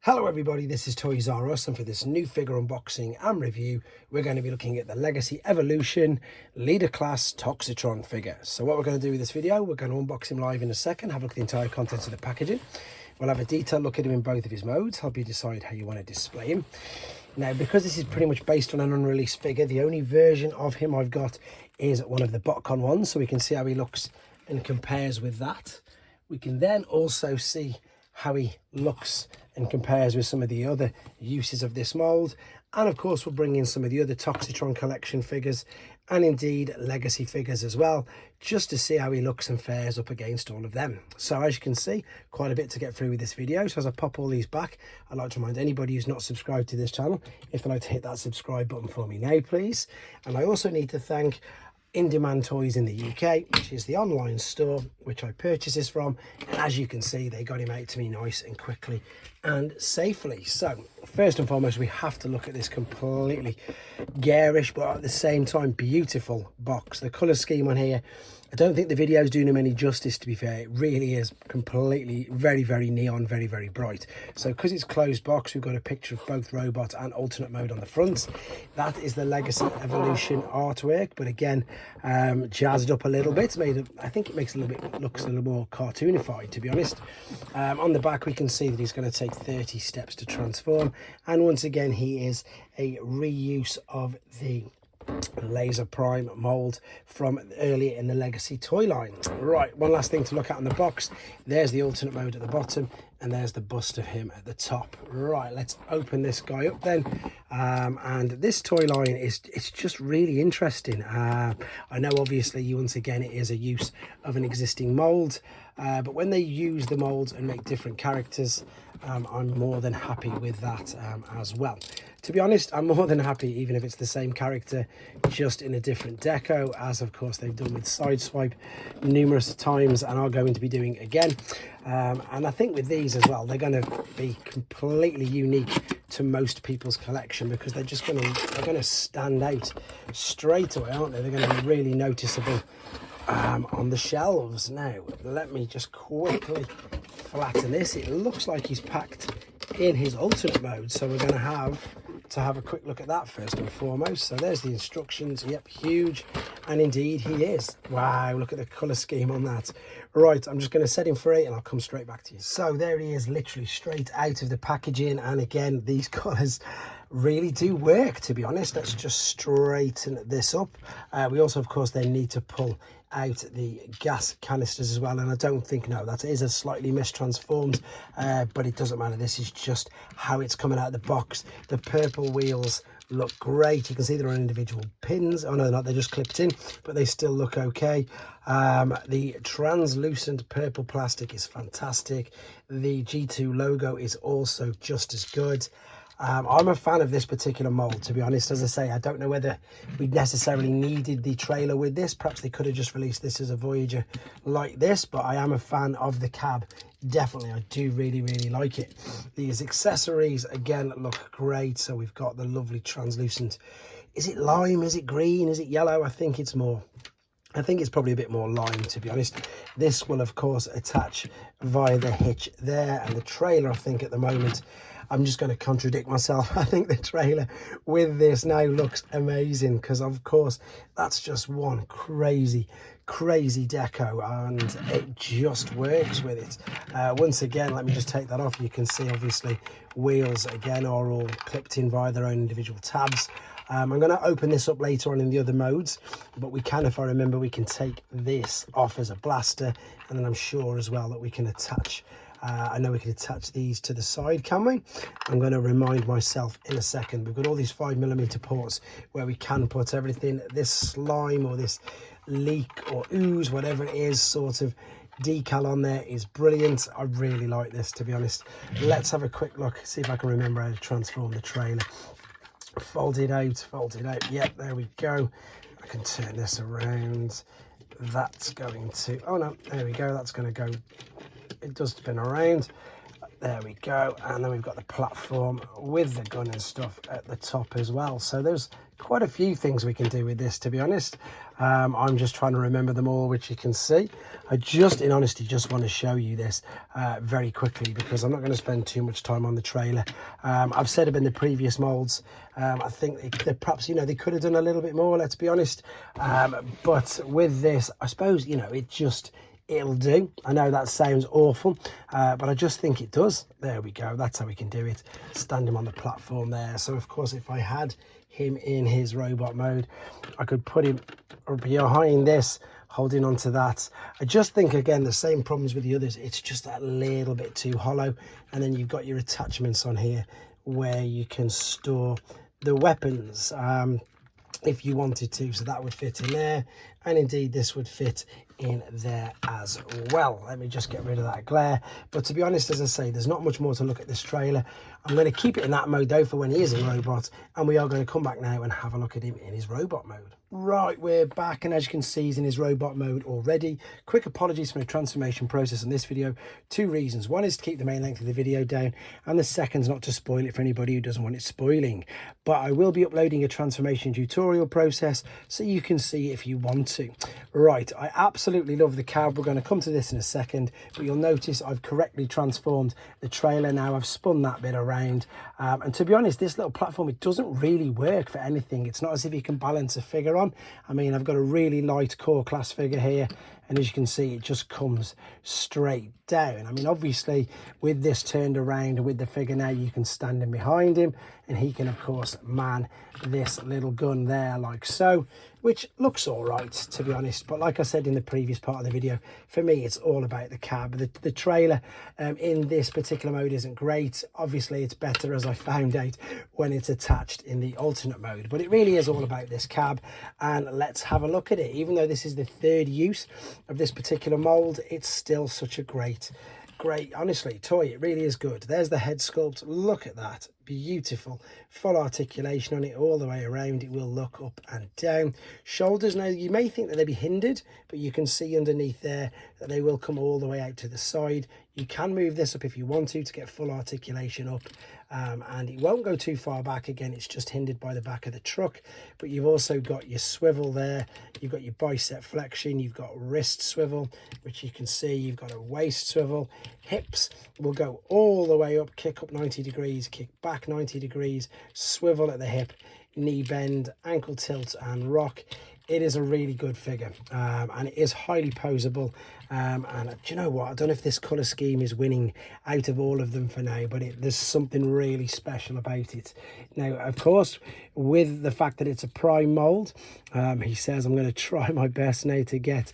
Hello everybody, this is Toys R Us, and for this new figure unboxing and review, we're going to be looking at the Legacy Evolution Leader Class Toxitron figure. So what we're going to do with this video, we're going to unbox him live in a second, have a look at the entire contents of the packaging. We'll have a detailed look at him in both of his modes, help you decide how you want to display him. Now, because this is pretty much based on an unreleased figure, the only version of him I've got is one of the BotCon ones, so we can see how he looks and compares with that. We can then also see how he looks and compares with some of the other uses of this mold, and of course we'll bring in some of the other Toxitron collection figures and indeed legacy figures as well, just to see how he looks and fares up against all of them. So as you can see, quite a bit to get through with this video. So as I pop all these back, I'd like to remind anybody who's not subscribed to this channel, if they'd like to hit that subscribe button for me now please. And I also need to thank In Demand Toys in the UK, which is the online store which I purchased this from, and as you can see, they got him out to me nice and quickly and safely. So first and foremost, we have to look at this completely garish but at the same time beautiful box. The color scheme on here, I don't think the video is doing him any justice, to be fair. It really is completely very neon, very bright. So because it's closed box, we've got a picture of both robot and alternate mode on the front. That is the Legacy Evolution artwork, but again, jazzed up a little bit. I think it makes looks a little more cartoonified, to be honest. On the back, we can see that he's going to take 30 steps to transform, and once again, he is a reuse of the Laser Prime mold from earlier in the Legacy toy line. Right, one last thing to look at on the box. There's the alternate mode at the bottom, and there's the bust of him at the top. Right, let's open this guy up then. And this toy line it's just really interesting. I know obviously once again it is a use of an existing mold, but when they use the molds and make different characters, I'm more than happy with that as well. To be honest, I'm more than happy even if it's the same character, just in a different deco, as of course they've done with Sideswipe numerous times and are going to be doing again. And I think with these as well, they're going to be completely unique to most people's collection, because they're going to stand out straight away, aren't they? They're going to be really noticeable on the shelves. Now, let me just quickly flatten this. It looks like he's packed in his alternate mode, so we're going to have a quick look at that first and foremost. So there's the instructions. Yep, huge, and indeed he is. Wow, look at the color scheme on that. Right, I'm just going to set him free and I'll come straight back to you. So there he is, literally straight out of the packaging, and again, these colors really do work, to be honest. Let's just straighten this up. We also of course then need to pull out the gas canisters as well, and I don't think, no, that is a slightly mistransformed, but it doesn't matter. This is just how it's coming out of the box. The purple wheels look great. You can see they're on individual pins. Oh no, they're not, they're just clipped in, but they still look okay. The translucent purple plastic is fantastic. The G2 logo is also just as good. I'm a fan of this particular mold, to be honest. As I say, I don't know whether we necessarily needed the trailer with this. Perhaps they could have just released this as a Voyager like this, but I am a fan of the cab. Definitely, I do really like it. These accessories, again, look great. So we've got the lovely translucent, is it lime, is it green, is it yellow? I think it's probably a bit more lime, to be honest. This will, of course, attach via the hitch there, and the trailer, I think, at the moment, I'm just going to contradict myself. I think the trailer with this now looks amazing, because, of course, that's just one crazy deco, and it just works with it. Once again, let me just take that off. You can see, obviously, wheels, again, are all clipped in via their own individual tabs. I'm going to open this up later on in the other modes, but we can, if I remember, we can take this off as a blaster, and then I'm sure as well that we can attach, I know we can attach these to the side, can we? I'm going to remind myself in a second. We've got all these 5mm ports where we can put everything. This slime or this leak or ooze, whatever it is, sort of decal on there is brilliant. I really like this, to be honest. Let's have a quick look, see if I can remember how to transform the trailer. Fold it out. Yep, there we go. I can turn this around. That's going to, oh no, there we go. That's going to go, it does spin around. There we go. And then we've got the platform with the gun and stuff at the top as well. So there's quite a few things we can do with this, to be honest. I'm just trying to remember them all, which you can see. I just, in honesty, just want to show you this very quickly, because I'm not going to spend too much time on the trailer. I've said it in the previous molds. I think they perhaps, you know, they could have done a little bit more, let's be honest. But with this, I suppose, you know, it'll do. I know that sounds awful, but I just think it does. There we go. That's how we can do it. Stand him on the platform there. So of course, if I had him in his robot mode, I could put him behind this, holding on to that. I just think, again, the same problems with the others. It's just that little bit too hollow. And then you've got your attachments on here where you can store the weapons if you wanted to. So that would fit in there, and indeed this would fit in there as well. Let me just get rid of that glare. But to be honest, as I say, there's not much more to look at this trailer. I'm going to keep it in that mode though for when he is in robot, and we are going to come back now and have a look at him in his robot mode. Right, we're back, and as you can see, he's in his robot mode already. Quick apologies for the transformation process on this video. Two reasons. One is to keep the main length of the video down, and the second is not to spoil it for anybody who doesn't want it spoiling. But I will be uploading a transformation tutorial process so you can see if you want to. Right, I absolutely love the cab. We're going to come to this in a second, but you'll notice I've correctly transformed the trailer now. I've spun that bit around, and to be honest, this little platform, it doesn't really work for anything. It's not as if you can balance a figure on. I mean, I've got a really light core class figure here, and as you can see, it just comes straight down. I mean, obviously with this turned around with the figure now, you can stand in behind him, and he can of course man this little gun there like so, which looks all right, to be honest. But like I said in the previous part of the video, for me it's all about the cab. The trailer in this particular mode isn't great. Obviously it's better, as I found out, when it's attached in the alternate mode, but it really is all about this cab. And let's have a look at it. Even though this is the third use of this particular mold, it's still such a great, honestly, toy. It really is good. There's the head sculpt. Look at that. Beautiful. Full articulation on it all the way around. It will look up and down. Shoulders, now you may think that they'd be hindered, but you can see underneath there that they will come all the way out to the side. You can move this up if you want to get full articulation up, and it won't go too far back. Again, it's just hindered by the back of the truck. But you've also got your swivel there. You've got your bicep flexion. You've got wrist swivel, which you can see. You've got a waist swivel. Hips will go all the way up, kick up 90 degrees, kick back 90 degrees, swivel at the hip, knee bend, ankle tilt and rock. It is a really good figure, and it is highly poseable. And do you know what? I don't know if this colour scheme is winning out of all of them for now, but there's something really special about it. Now, of course, with the fact that it's a prime mould, he says, I'm going to try my best now to get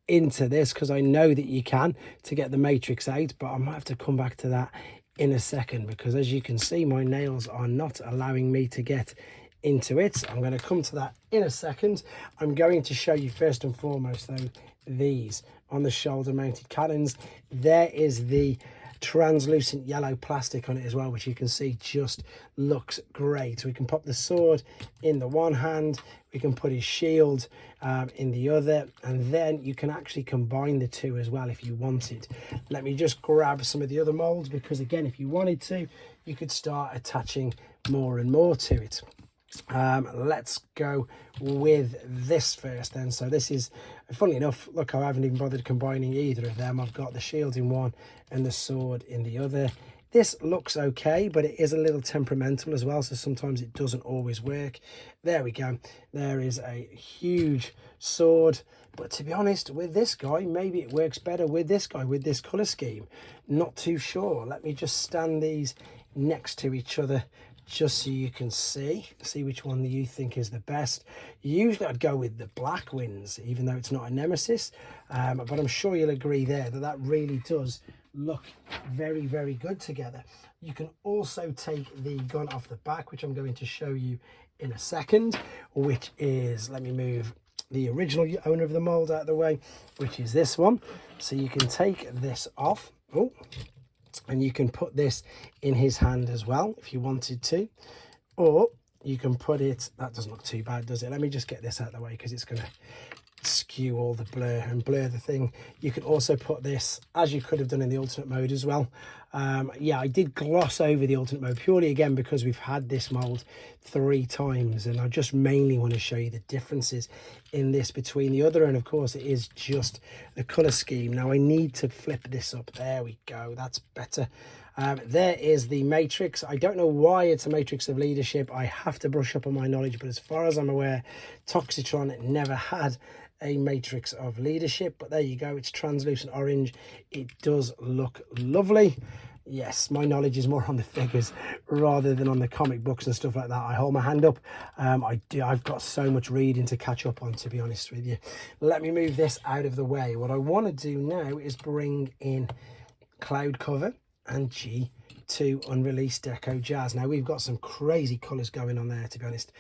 into this, because I know that you can, to get the matrix out, but I might have to come back to that in a second, because as you can see, my nails are not allowing me to get into it. I'm going to come to that in a second. I'm going to show you first and foremost though, these on the shoulder mounted cannons. There is the translucent yellow plastic on it as well, which you can see just looks great. We can pop the sword in the one hand, we can put his shield in the other, and then you can actually combine the two as well if you wanted. Let me just grab some of the other molds, because again, if you wanted to, you could start attaching more and more to it. Let's go with this first then. So this is, funnily enough, look, I haven't even bothered combining either of them. I've got the shield in one and the sword in the other. This looks okay, but it is a little temperamental as well, so sometimes it doesn't always work. There we go. There is a huge sword, but to be honest, with this guy, maybe it works better with this guy, with this colour scheme. Not too sure. Let me just stand these next to each other, just so you can see which one you think is the best. Usually I'd go with the black wins, even though it's not a nemesis, but I'm sure you'll agree there that that really does look very, very good together. You can also take the gun off the back, which I'm going to show you in a second, which is, let me move the original owner of the mold out of the way, which is this one. So you can take this off. Oh, and you can put this in his hand as well if you wanted to, or you can put it, that doesn't look too bad, does it? Let me just get this out of the way, because it's going to skew all the blur and blur the thing. You can also put this, as you could have done in the alternate mode as well. Yeah, I did gloss over the alternate mode purely again because we've had this mold 3 times, and I just mainly want to show you the differences in this between the other, and of course it is just the color scheme. Now I need to flip this up. There we go, that's better. There is the matrix. I don't know why it's a matrix of leadership. I have to brush up on my knowledge, but as far as I'm aware, Toxitron never had a matrix of leadership. But there you go, it's translucent orange. It does look lovely. Yes, my knowledge is more on the figures rather than on the comic books and stuff like that. I hold my hand up. I've got so much reading to catch up on, to be honest with you. Let me move this out of the way. What I want to do now is bring in Cloud Cover and G2 Unreleased Deco Jazz. Now we've got some crazy colours going on there, to be honest.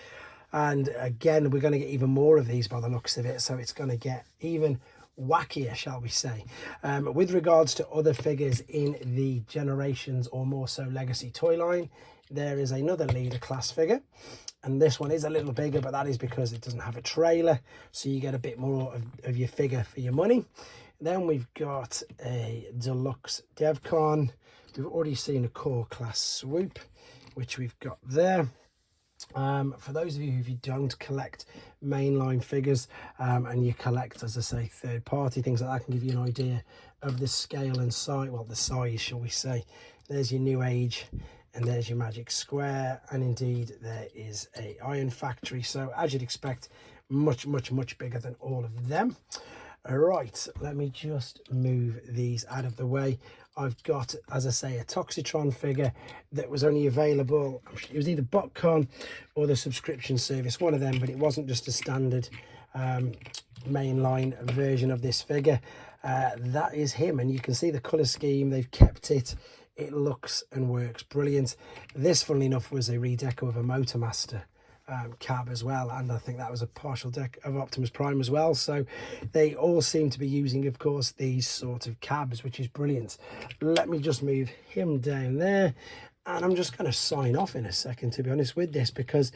And again, we're going to get even more of these by the looks of it. So it's going to get even wackier, shall we say. With regards to other figures in the Generations or more so Legacy toy line, there is another leader class figure. And this one is a little bigger, but that is because it doesn't have a trailer. So you get a bit more of your figure for your money. Then we've got a deluxe DevCon. We've already seen a core class swoop, which we've got there. For those of you who don't collect mainline figures and you collect, as I say, third party things like that, can give you an idea of the scale and size, well, the size, shall we say. There's your New Age and there's your Magic Square, and indeed there is a Iron Factory. So as you'd expect, much bigger than all of them. All right, let me just move these out of the way. I've got, as I say, a Toxitron figure that was only available, it was either BotCon or the subscription service, one of them, but it wasn't just a standard mainline version of this figure. That is him, and you can see the colour scheme, they've kept it. It looks and works brilliant. This, funnily enough, was a redeco of a Motormaster cab as well, and I think that was a partial deck of Optimus Prime as well. So they all seem to be using, of course, these sort of cabs, which is brilliant. Let me just move him down there, and I'm just going to sign off in a second, to be honest, with this, because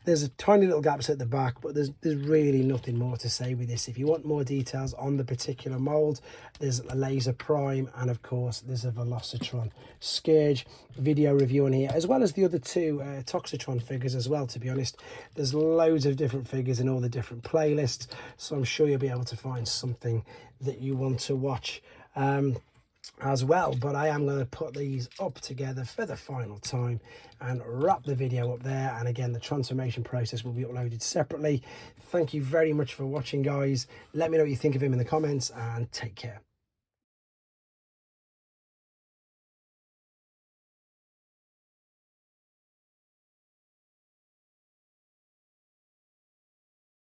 there's a tiny little gaps at the back, but there's really nothing more to say with this. If you want more details on the particular mold, there's a Laser Prime, and of course there's a Velocitron Scourge video review on here, as well as the other 2 Toxitron figures as well. To be honest, there's loads of different figures in all the different playlists, so I'm sure you'll be able to find something that you want to watch as well. But I am going to put these up together for the final time and wrap the video up there. And again, the transformation process will be uploaded separately. Thank you very much for watching, guys. Let me know what you think of him in the comments, and take care.